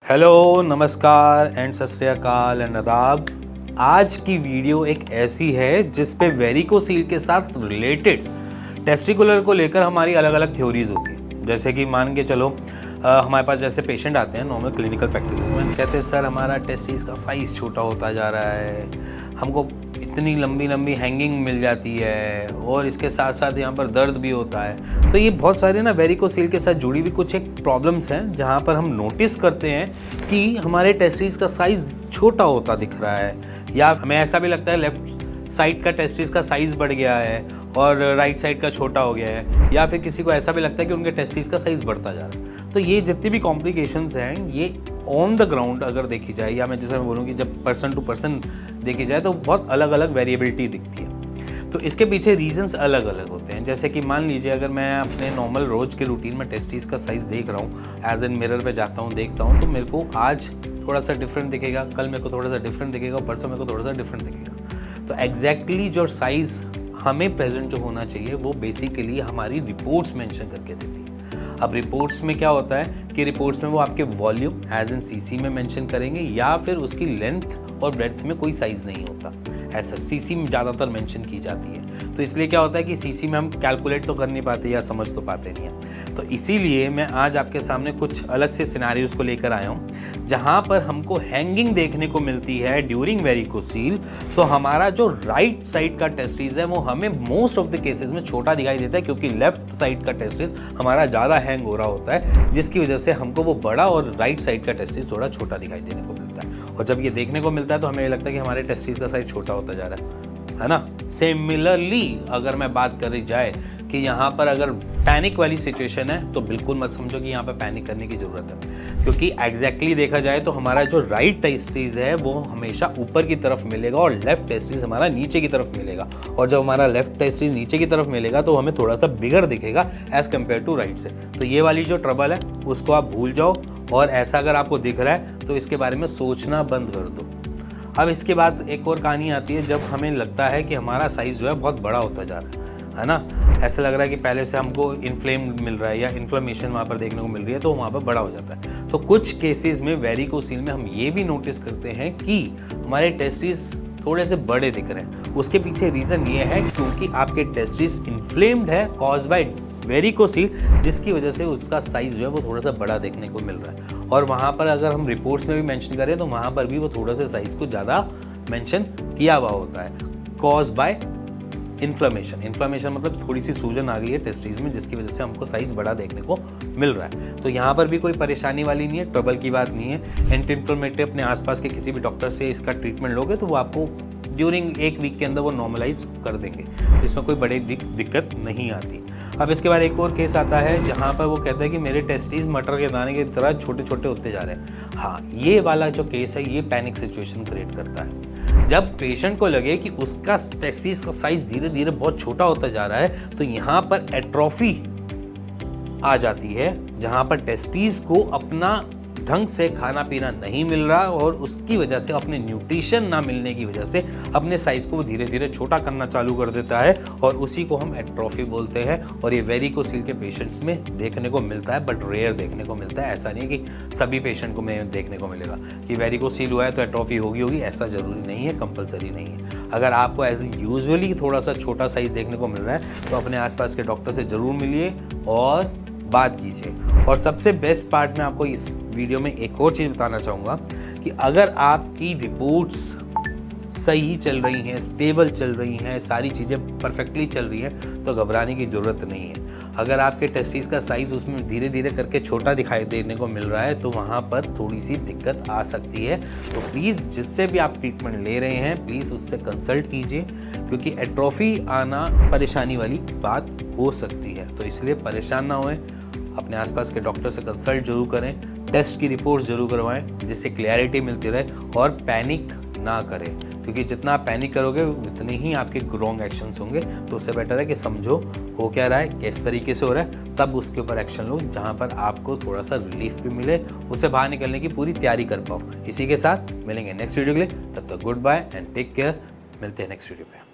Hello, नमस्कार and सत श्री अकाल एंड आदाब। आज की वीडियो एक ऐसी है जिस पे वेरिकोसील के साथ रिलेटेड टेस्टिकुलर को लेकर हमारी अलग अलग थ्योरीज होती हैं। जैसे कि मान के चलो हमारे पास जैसे पेशेंट आते हैं नॉर्मल क्लिनिकल प्रैक्टिस में, कहते हैं सर हमारा टेस्टिस का साइज़ छोटा होता जा रहा है, हमको इतनी लंबी लंबी हैंगिंग मिल जाती है और इसके साथ साथ यहाँ पर दर्द भी होता है। तो ये बहुत सारे ना वेरिकोसील के साथ जुड़ी हुई कुछ एक प्रॉब्लम्स हैं जहाँ पर हम नोटिस करते हैं कि हमारे टेस्टिस का साइज़ छोटा होता दिख रहा है, या हमें ऐसा भी लगता है लेफ्ट साइड का टेस्टिस का साइज़ बढ़ गया है और राइट साइड का छोटा हो गया है, या फिर किसी को ऐसा भी लगता है कि उनके टेस्टिस का साइज़ बढ़ता जा रहा है। तो ये जितनी भी कॉम्प्लिकेशंस हैं ये ऑन द ग्राउंड अगर देखी जाए, या मैं जैसे मैं बोलूँ कि जब पर्सन टू पर्सन देखी जाए तो बहुत अलग अलग वेरिएबिलिटी दिखती है। तो इसके पीछे रीजंस अलग अलग होते हैं। जैसे कि मान लीजिए अगर मैं अपने नॉर्मल रोज़ के रूटीन में टेस्टिस का साइज़ देख रहा हूँ, एज एन मिरर पे जाता हूँ देखता हूँ, तो मेरे को आज थोड़ा सा डिफरेंट दिखेगा, कल मेरे को थोड़ा सा डिफरेंट दिखेगा, परसों मेरे को थोड़ा सा डिफरेंट दिखेगा। तो एग्जैक्टली जो साइज़ हमें प्रेजेंट जो होना चाहिए वो बेसिकली हमारी रिपोर्ट्स मेंशन करके देती है। अब रिपोर्ट्स में क्या होता है कि रिपोर्ट्स में वो आपके वॉल्यूम एज इन सीसी में मेंशन करेंगे, या फिर उसकी लेंथ और ब्रेड्थ में कोई साइज़ नहीं होता, ऐसा सीसी में ज़्यादातर मेंशन की जाती है। तो इसलिए क्या होता है कि सीसी में हम कैलकुलेट तो कर नहीं पाते या समझ तो पाते नहीं हैं। तो इसीलिए मैं आज आपके सामने कुछ अलग से सिनेरियोस को लेकर आया हूँ जहाँ पर हमको हैंगिंग देखने को मिलती है ड्यूरिंग वेरिकोसील। तो हमारा जो राइट साइड का टेस्टिस है वो हमें मोस्ट ऑफ द केसेस में छोटा दिखाई देता है, क्योंकि लेफ्ट साइड का टेस्टिस हमारा ज़्यादा हैंग हो रहा होता है, जिसकी वजह से हमको वो बड़ा और राइट साइड का टेस्टिस थोड़ा छोटा दिखाई देने को मिलता है। और जब ये देखने को मिलता है तो हमें ये लगता है कि हमारे टेस्टिस का साइज छोटा होता जा रहा है ना। सिमिलरली अगर मैं बात करी जाए कि यहाँ पर अगर पैनिक वाली सिचुएशन है तो बिल्कुल मत समझो कि यहाँ पर पैनिक करने की ज़रूरत है, क्योंकि एग्जैक्टली देखा जाए तो हमारा जो राइट टेस्टिस है वो हमेशा ऊपर की तरफ मिलेगा और लेफ्ट टेस्टिस हमारा नीचे की तरफ मिलेगा। और जब हमारा लेफ्ट टेस्टिस नीचे की तरफ मिलेगा तो हमें थोड़ा सा बिगर दिखेगा एज़ कम्पेयर टू राइट से। तो ये वाली जो ट्रबल है उसको आप भूल जाओ, और ऐसा अगर आपको दिख रहा है तो इसके बारे में सोचना बंद कर दो। अब इसके बाद एक और कहानी आती है जब हमें लगता है कि हमारा साइज़ जो है बहुत बड़ा होता जा रहा है ना। ऐसा लग रहा है कि पहले से हमको इन्फ्लेम्ड मिल रहा है या इन्फ्लेमेशन वहाँ पर देखने को मिल रही है, तो वहाँ पर बड़ा हो जाता है। तो कुछ केसेस में वेरिकोसील में हम ये भी नोटिस करते हैं कि हमारे टेस्टिस थोड़े से बड़े दिख रहे हैं। उसके पीछे रीज़न ये है क्योंकि आपके टेस्टिस इन्फ्लेम्ड है कॉज बाय वेरिकोसील, जिसकी वजह से उसका साइज़ जो है वो थोड़ा सा बड़ा देखने को मिल रहा है। और वहाँ पर अगर हम रिपोर्ट्स में भी मेंशन करें तो वहाँ पर भी वो थोड़ा सा साइज़ को ज़्यादा मेंशन किया हुआ होता है, कॉज बाय इन्फ्लेमेशन। इन्फ्लेमेशन मतलब थोड़ी सी सूजन आ गई है टेस्टिस में, जिसकी वजह से हमको साइज़ बड़ा देखने को मिल रहा है। तो यहाँ पर भी कोई परेशानी वाली नहीं है, ट्रबल की बात नहीं है। एंटी इन्फ्लेमेटरी अपने आसपास के किसी भी डॉक्टर से इसका ट्रीटमेंट लोगे तो वो आपको ड्यूरिंग एक वीक के अंदर वो नॉर्मलाइज कर देंगे, इसमें कोई बड़ी दिक्कत नहीं आती। अब इसके बाद एक और केस आता है जहाँ पर वो कहता है कि मेरे टेस्टिस मटर के दाने की तरह छोटे छोटे होते जा रहे हैं। हाँ, ये वाला जो केस है ये पैनिक सिचुएशन क्रिएट करता है। जब पेशेंट को लगे कि उसका टेस्टिस का साइज धीरे धीरे बहुत छोटा होता जा रहा है तो यहाँ पर एट्रोफी आ जाती है, जहाँ पर टेस्टिस को अपना ढंग से खाना पीना नहीं मिल रहा और उसकी वजह से अपने न्यूट्रिशन ना मिलने की वजह से अपने साइज़ को धीरे धीरे छोटा करना चालू कर देता है, और उसी को हम एट्रोफी बोलते हैं। और ये वेरिकोसील के पेशेंट्स में देखने को मिलता है, बट रेयर देखने को मिलता है। ऐसा नहीं है कि सभी पेशेंट को में देखने को मिलेगा कि वेरिकोसील हुआ है तो एट्रोफी होगी, ऐसा ज़रूरी नहीं है, कंपलसरी नहीं है। अगर आपको एज यूजुअली थोड़ा सा छोटा साइज़ देखने को मिल रहा है तो अपने आसपास के डॉक्टर से ज़रूर मिलिए और बात कीजिए। और सबसे बेस्ट पार्ट मैं आपको इस वीडियो में एक और चीज़ बताना चाहूँगा कि अगर आपकी रिपोर्ट्स सही चल रही हैं, स्टेबल चल रही हैं, सारी चीज़ें परफेक्टली चल रही हैं तो घबराने की ज़रूरत नहीं है। अगर आपके टेस्टिस का साइज़ उसमें धीरे धीरे करके छोटा दिखाई देने को मिल रहा है तो वहाँ पर थोड़ी सी दिक्कत आ सकती है। तो प्लीज़ जिससे भी आप ट्रीटमेंट ले रहे हैं प्लीज़ उससे कंसल्ट कीजिए, क्योंकि एट्रोफी आना परेशानी वाली बात हो सकती है। तो इसलिए परेशान ना होएं, अपने आसपास के डॉक्टर से कंसल्ट जरूर करें, टेस्ट की रिपोर्ट जरूर करवाएं जिससे क्लैरिटी मिलती रहे, और पैनिक ना करें, क्योंकि जितना आप पैनिक करोगे उतने ही आपके रॉन्ग एक्शंस होंगे। तो उससे बेटर है कि समझो हो क्या रहा है, किस तरीके से हो रहा है, तब उसके ऊपर एक्शन लो जहाँ पर आपको थोड़ा सा रिलीफ भी मिले, उससे बाहर निकलने की पूरी तैयारी कर पाओ। इसी के साथ मिलेंगे नेक्स्ट वीडियो के लिए, तब तक goodbye and take care. मिलते हैं नेक्स्ट वीडियो पे।